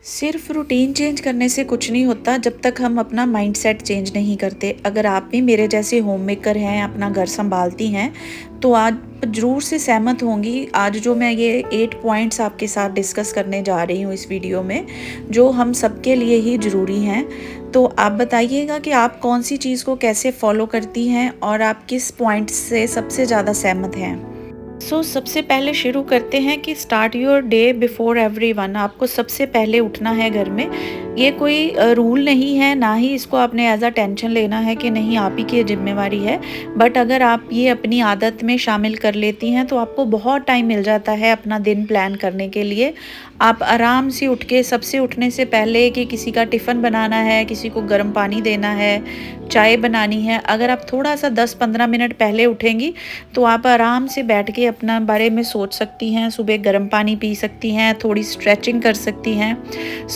सिर्फ routine change करने से कुछ नहीं होता जब तक हम अपना माइंडसेट चेंज नहीं करते। अगर आप भी मेरे जैसे होम मेकर हैं, अपना घर संभालती हैं, तो आज ज़रूर से सहमत होंगी। आज जो मैं ये 8 पॉइंट्स आपके साथ डिस्कस करने जा रही हूँ इस वीडियो में, जो हम सबके लिए ही ज़रूरी हैं। तो आप बताइएगा कि आप कौन सी चीज़ को कैसे फॉलो करती हैं और आप किस पॉइंट से सबसे ज़्यादा सहमत हैं। सबसे पहले शुरू करते हैं कि start your day before everyone. आपको सबसे पहले उठना है घर में। ये कोई रूल नहीं है, ना ही इसको आपने एज अ टेंशन लेना है कि नहीं आप ही की जिम्मेवारी है। बट अगर आप ये अपनी आदत में शामिल कर लेती हैं तो आपको बहुत टाइम मिल जाता है अपना दिन प्लान करने के लिए। आप आराम से उठ के सबसे उठने से पहले कि किसी का टिफ़िन बनाना है, किसी को गर्म पानी देना है, चाय बनानी है, अगर आप थोड़ा सा 10-15 मिनट पहले उठेंगी तो आप आराम से बैठ के अपना बारे में सोच सकती हैं। सुबह गर्म पानी पी सकती हैं, थोड़ी स्ट्रेचिंग कर सकती हैं।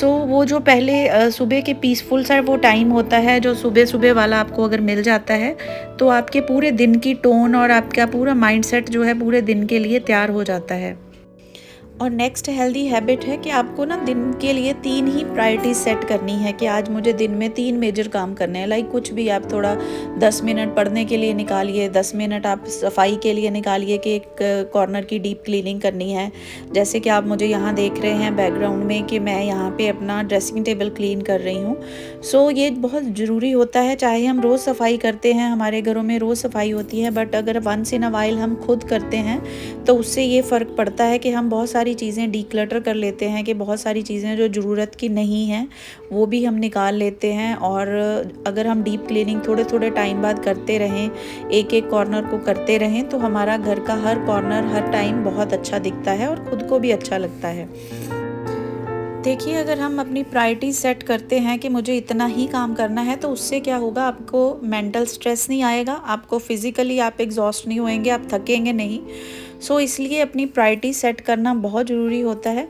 वो जो पहले सुबह के पीसफुल सा वो टाइम होता है, जो सुबह सुबह वाला आपको अगर मिल जाता है तो आपके पूरे दिन की टोन और आपका पूरा माइंडसेट जो है पूरे दिन के लिए तैयार हो जाता है। और नेक्स्ट हेल्दी हैबिट है कि आपको ना दिन के लिए 3 ही प्रायोरिटीज सेट करनी है कि आज मुझे दिन में 3 मेजर काम करने हैं। लाइक कुछ भी, आप थोड़ा 10 मिनट पढ़ने के लिए निकालिए, 10 मिनट आप सफाई के लिए निकालिए कि एक कॉर्नर की डीप क्लीनिंग करनी है। जैसे कि आप मुझे यहाँ देख रहे हैं बैकग्राउंड में कि मैं यहाँ पे अपना ड्रेसिंग टेबल क्लीन कर रही हूँ। ये बहुत ज़रूरी होता है। चाहे हम रोज़ सफाई करते हैं, हमारे घरों में रोज़ सफाई होती है, बट अगर वंस इन अ वाइल हम खुद करते हैं तो उससे ये फ़र्क पड़ता है कि हम बहुत सारी चीज़ें डीक्लटर कर लेते हैं, कि बहुत सारी चीज़ें जो ज़रूरत की नहीं हैं वो भी हम निकाल लेते हैं। और अगर हम डीप क्लीनिंग थोड़े थोड़े टाइम बाद करते रहें, एक एक कॉर्नर को करते रहें, तो हमारा घर का हर कॉर्नर हर टाइम बहुत अच्छा दिखता है और ख़ुद को भी अच्छा लगता है। देखिए, अगर हम अपनी प्रायोरिटी सेट करते हैं कि मुझे इतना ही काम करना है, तो उससे क्या होगा, आपको मेंटल स्ट्रेस नहीं आएगा, आपको फिज़िकली आप एग्जॉस्ट नहीं होएंगे, आप थकेंगे नहीं। इसलिए अपनी प्रायोरिटी सेट करना बहुत ज़रूरी होता है।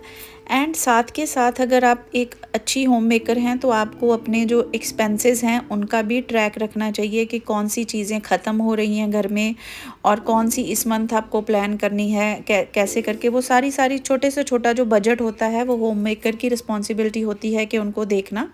एंड साथ के साथ अगर आप एक अच्छी होम मेकर हैं तो आपको अपने जो एक्सपेंसेस हैं उनका भी ट्रैक रखना चाहिए कि कौन सी चीज़ें ख़त्म हो रही हैं घर में और कौन सी इस मंथ आपको प्लान करनी है, कैसे करके। वो सारी छोटे से छोटा जो बजट होता है वो होम मेकर की रिस्पॉन्सिबिलिटी होती है कि उनको देखना।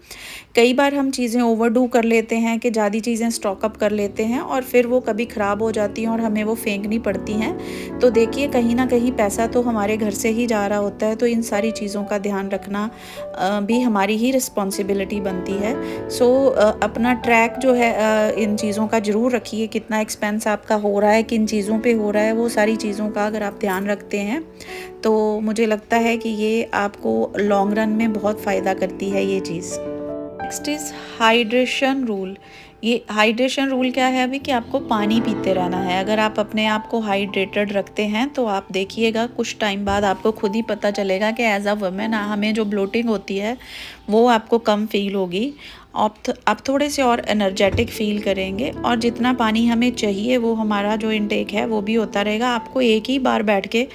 कई बार हम चीज़ें ओवरडू कर लेते हैं कि ज़्यादा चीज़ें स्टॉकअप कर लेते हैं और फिर वो कभी ख़राब हो जाती हैं और हमें वो फेंकनी पड़ती हैं। तो देखिए, कहीं ना कहीं पैसा तो हमारे घर से ही जा रहा होता है, तो इन सारी चीज़ों का ध्यान रखना भी हमारी ही रिस्पॉन्सिबिलिटी बनती है। अपना ट्रैक जो है इन चीज़ों का ज़रूर रखिए, कितना एक्सपेंस आपका हो रहा है, किन चीज़ों पे हो रहा है, वो सारी चीज़ों का अगर आप ध्यान रखते हैं तो मुझे लगता है कि ये आपको लॉन्ग रन में बहुत फ़ायदा करती है ये चीज़। Next is hydration rule. ये हाइड्रेशन रूल क्या है अभी, कि आपको पानी पीते रहना है। अगर आप अपने आप को हाइड्रेटेड रखते हैं तो आप देखिएगा कुछ टाइम बाद आपको खुद ही पता चलेगा कि एज अ वुमेन हमें जो ब्लोटिंग होती है वो आपको कम फील होगी। आप थोड़े से और एनर्जेटिक फील करेंगे और जितना पानी हमें चाहिए वो हमारा जो इनटेक है वो भी होता रहेगा। आपको एक ही बार बैठ के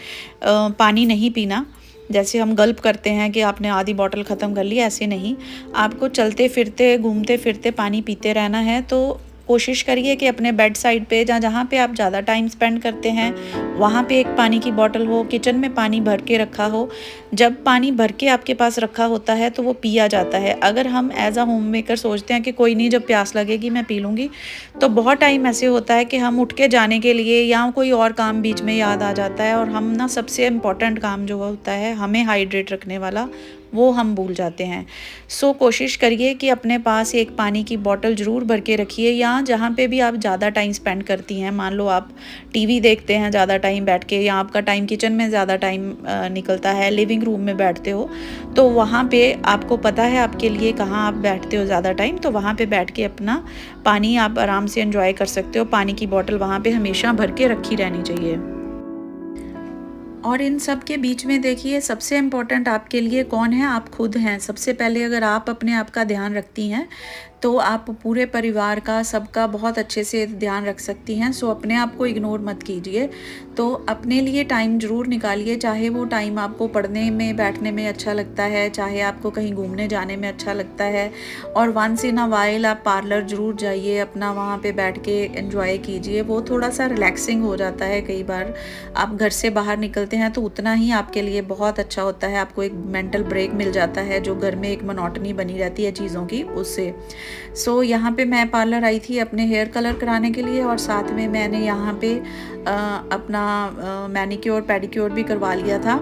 पानी नहीं पीना, जैसे हम गल्प करते हैं कि आपने आधी बॉटल ख़त्म कर ली, ऐसे नहीं। आपको चलते फिरते घूमते फिरते पानी पीते रहना है। तो कोशिश करिए कि अपने बेड साइड पे जहाँ पे आप ज़्यादा टाइम स्पेंड करते हैं वहाँ पे एक पानी की बोतल हो, किचन में पानी भर के रखा हो। जब पानी भर के आपके पास रखा होता है तो वो पिया जाता है। अगर हम एज अ होम मेकर सोचते हैं कि कोई नहीं, जब प्यास लगेगी मैं पी लूँगी, तो बहुत टाइम ऐसे होता है कि हम उठ के जाने के लिए या कोई और काम बीच में याद आ जाता है और हम ना सबसे इम्पॉर्टेंट काम जो होता है हमें हाइड्रेट रखने वाला, वो हम भूल जाते हैं। कोशिश करिए कि अपने पास एक पानी की बोतल ज़रूर भर के रखिए, या जहाँ पे भी आप ज़्यादा टाइम स्पेंड करती हैं। मान लो आप टीवी देखते हैं ज़्यादा टाइम बैठ के, या आपका टाइम किचन में ज़्यादा टाइम निकलता है, लिविंग रूम में बैठते हो, तो वहाँ पे आपको पता है आपके लिए कहाँ आप बैठते हो ज़्यादा टाइम, तो वहाँ पे बैठ के अपना पानी आप आराम से एंजॉय कर सकते हो। पानी की बोतल वहाँ पे हमेशा भर के रखी रहनी चाहिए। और इन सब के बीच में देखिए, सबसे इम्पोर्टेंट आपके लिए कौन है, आप खुद हैं। सबसे पहले अगर आप अपने आप का ध्यान रखती हैं तो आप पूरे परिवार का, सबका बहुत अच्छे से ध्यान रख सकती हैं। सो अपने आप को इग्नोर मत कीजिए। तो अपने लिए टाइम ज़रूर निकालिए, चाहे वो टाइम आपको पढ़ने में बैठने में अच्छा लगता है, चाहे आपको कहीं घूमने जाने में अच्छा लगता है, और वंस इन अ वाइल आप पार्लर ज़रूर जाइए, अपना वहाँ पे बैठ के एंजॉय कीजिए। वो थोड़ा सा रिलैक्सिंग हो जाता है। कई बार आप घर से बाहर निकलते हैं तो उतना ही आपके लिए बहुत अच्छा होता है, आपको एक मेंटल ब्रेक मिल जाता है, जो घर में एक मोनोटनी बनी रहती है चीज़ों की, उससे। सो यहाँ पे मैं पार्लर आई थी अपने हेयर कलर कराने के लिए, और साथ में मैंने यहाँ पे अपना मैनिक्योर पेडिक्योर भी करवा लिया था।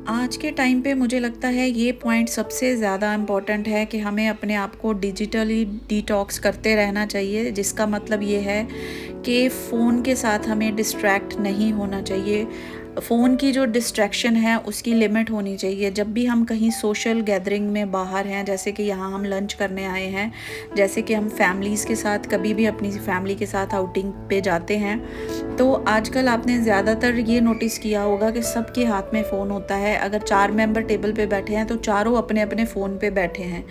आज के टाइम पे मुझे लगता है ये पॉइंट सबसे ज़्यादा इम्पॉर्टेंट है कि हमें अपने आप को डिजिटली डिटॉक्स करते रहना चाहिए, जिसका मतलब ये है कि फ़ोन के साथ हमें डिस्ट्रैक्ट नहीं होना चाहिए। फ़ोन की जो डिस्ट्रैक्शन है उसकी लिमिट होनी चाहिए। जब भी हम कहीं सोशल गैदरिंग में बाहर हैं, जैसे कि यहाँ हम लंच करने आए हैं, जैसे कि हम फैमिलीज़ के साथ कभी भी अपनी फैमिली के साथ आउटिंग पे जाते हैं, तो आजकल आपने ज़्यादातर ये नोटिस किया होगा कि सबके हाथ में फ़ोन होता है। अगर 4 मेंबर टेबल पे बैठे हैं तो चारों अपने-अपने फ़ोन पे बैठे हैं,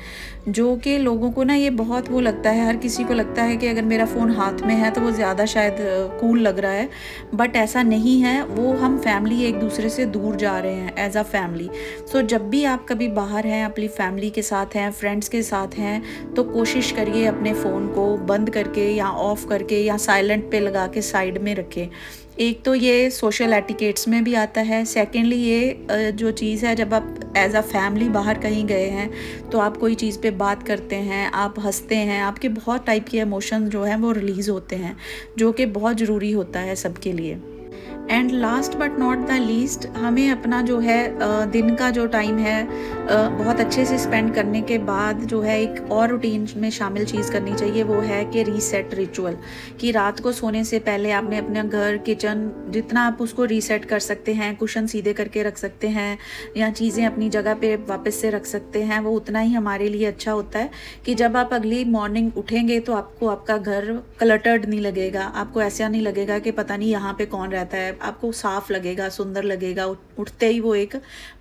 जो कि लोगों को ना ये बहुत वो लगता है, हर किसी को लगता है कि अगर मेरा फ़ोन हाथ में है तो वो ज़्यादा शायद कूल लग रहा है, बट ऐसा नहीं है। वो हम फैमिली एक दूसरे से दूर जा रहे हैं एज़ अ फैमिली। सो जब भी आप कभी बाहर हैं, अपनी फैमिली के साथ हैं, फ्रेंड्स के साथ हैं, तो कोशिश करिए अपने फ़ोन को बंद करके या ऑफ़ करके या साइलेंट पे लगा के साइड में रखें। एक तो ये सोशल एटिकेट्स में भी आता है, सेकेंडली ये जो चीज़ है, जब आप एज़ अ फैमिली बाहर कहीं गए हैं तो आप कोई चीज़ पे बात करते हैं, आप हँसते हैं, आपके बहुत टाइप के इमोशंस जो हैं वो रिलीज़ होते हैं, जो कि बहुत ज़रूरी होता है सबके लिए। And last but not the least, हमें अपना जो है दिन का जो टाइम है बहुत अच्छे से स्पेंड करने के बाद जो है एक और रूटीन में शामिल चीज़ करनी चाहिए, वो है कि रीसेट रिचुअल। कि रात को सोने से पहले आपने अपना घर, किचन, जितना आप उसको रीसेट कर सकते हैं, कुशन सीधे करके रख सकते हैं या चीज़ें अपनी जगह पे वापस से रख सकते हैं, वो उतना ही हमारे लिए अच्छा होता है। कि जब आप अगली मॉर्निंग उठेंगे तो आपको आपका घर क्लटर्ड नहीं लगेगा, आपको ऐसा नहीं लगेगा कि पता नहीं यहाँ पे कौन रहता है, आपको साफ लगेगा, सुंदर लगेगा। उठते ही वो एक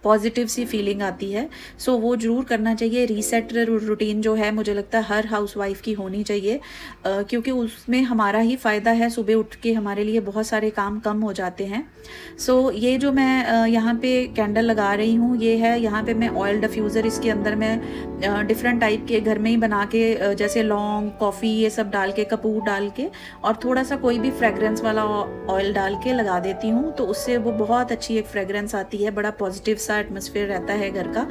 पॉजिटिव सी फीलिंग आती है। सो वो ज़रूर करना चाहिए। रीसेट रूटीन जो है मुझे लगता है हर हाउसवाइफ की होनी चाहिए, क्योंकि उसमें हमारा ही फ़ायदा है। सुबह उठ के हमारे लिए बहुत सारे काम कम हो जाते हैं। सो ये जो मैं यहाँ पे कैंडल लगा रही हूँ, ये है, यहाँ पे मैं ऑयल डिफ्यूज़र, इसके अंदर मैं डिफरेंट टाइप के घर में ही बना के जैसे लौंग, कॉफ़ी, ये सब डाल के, कपूर डाल के, और थोड़ा सा कोई भी फ्रेगरेंस वाला ऑयल डाल के लगा देती हूँ, तो उससे वो बहुत अच्छी एक फ्रेगरेंस आती है, बड़ा पॉजिटिव सा एटमॉस्फेयर रहता है घर का,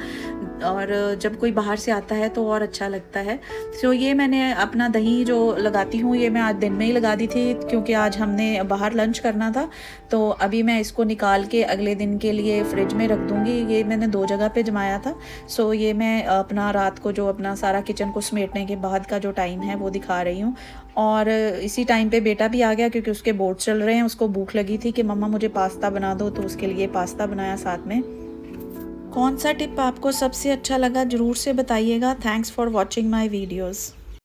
और जब कोई बाहर से आता है तो और अच्छा लगता है। सो ये मैंने अपना दही जो लगाती हूँ, ये मैं आज दिन में ही लगा दी थी, क्योंकि आज हमने बाहर लंच करना था, तो अभी मैं इसको निकाल के अगले दिन के लिए फ्रिज में रख दूँगी। ये मैंने 2 जगह पे जमाया था। सो ये मैं अपना रात को जो अपना सारा किचन को समेटने के बाद का जो टाइम है वो दिखा रही हूँ। और इसी टाइम पे बेटा भी आ गया, क्योंकि उसके बोर्ड चल रहे हैं, उसको भूख लगी थी कि मम्मा मुझे पास्ता बना दो, तो उसके लिए पास्ता बनाया साथ में। कौन सा टिप आपको सबसे अच्छा लगा ज़रूर से बताइएगा। Thanks for watching my videos.